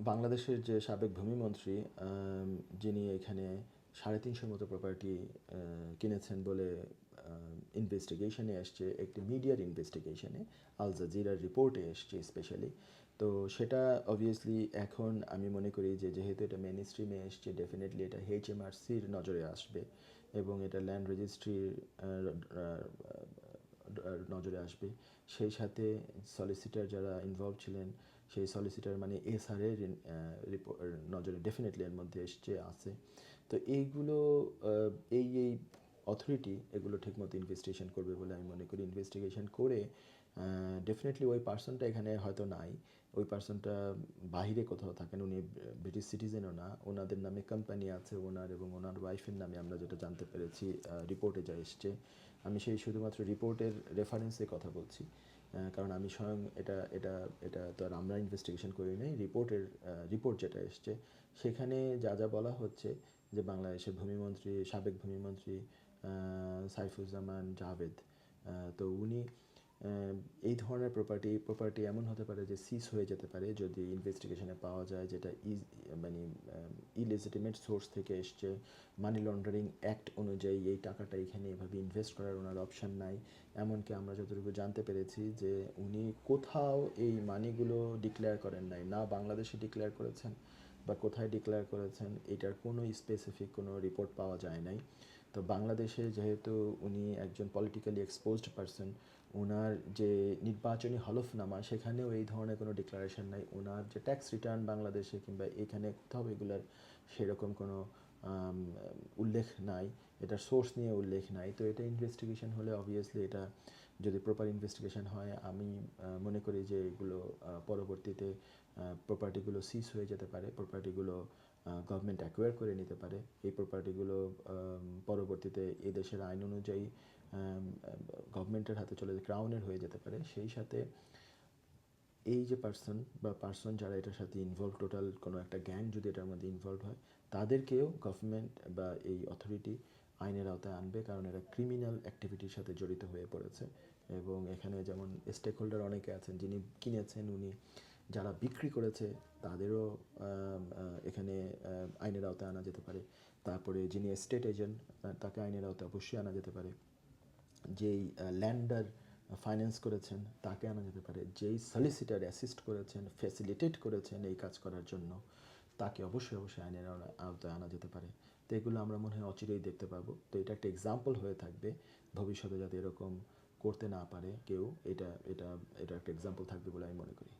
বাংলাদেশের যে সাবেক ভূমিমন্ত্রী যিনি এখানে ৩৫০ মতো প্রপার্টি কিনেছেন বলে ইনভেস্টিগেশনে এসছে, একটি মিডিয়ার ইনভেস্টিগেশনে, আল জাজিরার রিপোর্টে এসছে স্পেশালি। তো সেটা অবভিয়াসলি এখন আমি মনে করি যে যেহেতু এটা মেন স্ট্রিমে এসছে, ডেফিনেটলি এটা HMRCর নজরে আসবে এবং এটা ল্যান্ড রেজিস্ট্রির নজরে আসবে। সেই সাথে সলিসিটার যারা ইনভলভ ছিলেন, সেই সলিসিটার মানে এসআরের নজরে ডেফিনেটলি এর মধ্যে আছে। তো এইগুলো এই অথরিটি এগুলো ঠিকমতো ইনভেস্টিগেশন করবে বলে আমি মনে করি। ইনভেস্টিগেশন করে ডেফিনেটলি ওই পার্সনটা এখানে হয়তো নাই, ওই পার্সনটা বাহিরে কোথাও থাকেন, উনি ব্রিটিশ সিটিজেনও না, ওনাদের নামে কোম্পানি আছে, ওনার এবং ওনার ওয়াইফের নামে আমরা যেটা জানতে পেরেছি রিপোর্টে যা এসছে। আমি সেই শুধুমাত্র রিপোর্টের রেফারেন্সে কথা বলছি, কারণ আমি স্বয়ং এটা এটা এটা তো আর আমরা ইনভেস্টিগেশন করি নাই, রিপোর্ট যেটা এসছে সেখানে যা যা বলা হচ্ছে যে বাংলাদেশের ভূমিমন্ত্রী, সাবেক ভূমিমন্ত্রী সাইফুজ্জামান জাভেদ, তো উনি এই ধরনের প্রপার্টি এমন হতে পারে যে সিজ হয়ে যেতে পারে যদি ইনভেস্টিগেশনে পাওয়া যায় যেটা মানে ইলেজিটিমেট সোর্স থেকে এসছে, মানি লন্ডারিং অ্যাক্ট অনুযায়ী এই টাকাটা এখানে এভাবে ইনভেস্ট করার ওনার অপশান নাই। এমনকি আমরা যতটুকু জানতে পেরেছি যে উনি কোথাও এই মানিগুলো ডিক্লেয়ার করেন নাই, না বাংলাদেশে ডিক্লেয়ার করেছেন বা কোথায় ডিক্লেয়ার করেছেন এটার কোনো স্পেসিফিক কোনো রিপোর্ট পাওয়া যায় নাই। তো বাংলাদেশে যেহেতু উনি একজন পলিটিক্যালি এক্সপোজড পারসন, ওনার যে নির্বাচনী হলফনামা সেখানেও এই ধরনের কোনো ডিক্লারেশন নাই, ওনার যে ট্যাক্স রিটার্ন বাংলাদেশে কিংবা এখানে কোথাও এগুলার সেরকম কোনো উল্লেখ নাই, এটার সোর্স নিয়ে উল্লেখ নাই। তো এটা ইনভেস্টিগেশন হলে অবভিয়াসলি এটা যদি প্রপার ইনভেস্টিগেশন হয়, আমি মনে করি যে এগুলো পরবর্তীতে প্রপার্টিগুলো সিজ হয়ে যেতে পারে, প্রপার্টিগুলো গভর্নমেন্ট অ্যাকোয়ার করে নিতে পারে। এই প্রপার্টিগুলো পরবর্তীতে এই দেশের আইন অনুযায়ী গভর্নমেন্টের হাতে চলে ক্রাউনের হয়ে যেতে পারে। সেই সাথে এই যে পার্সন যারা এটার সাথে ইনভলভ, টোটাল কোনো একটা গ্যাং যদি এটার মধ্যে ইনভলভ হয়, তাদেরকেও গভর্নমেন্ট বা এই অথরিটি আইনের আওতায় আনবে, কারণ এরা ক্রিমিনাল অ্যাক্টিভিটির সাথে জড়িত হয়ে পড়েছে। এবং এখানে যেমন স্টেক হোল্ডার অনেকে আছেন, যিনি কিনেছেন উনি, যারা বিক্রি করেছে তাদেরও এখানে আইনের আওতায় আনা যেতে পারে। তারপরে যিনি এস্টেট এজেন্ট, তাকে আইনের আওতায় অবশ্যই আনা যেতে পারে। যেই ল্যান্ডার ফাইন্যান্স করেছেন তাকে আনা যেতে পারে, যেই সলিসিটার অ্যাসিস্ট করেছেন, ফ্যাসিলিটেট করেছেন এই কাজ করার জন্য, তাকে অবশ্যই আইনের আওতায় আনা যেতে পারে। তো এগুলো আমরা মনে হয় অচিরেই দেখতে পাবো। তো এটা একটা এক্সাম্পল হয়ে থাকবে ভবিষ্যতে যাতে এরকম করতে না পারে কেউ, এটা এটা এটা একটা এক্সাম্পল থাকবে বলে আমি মনে করি।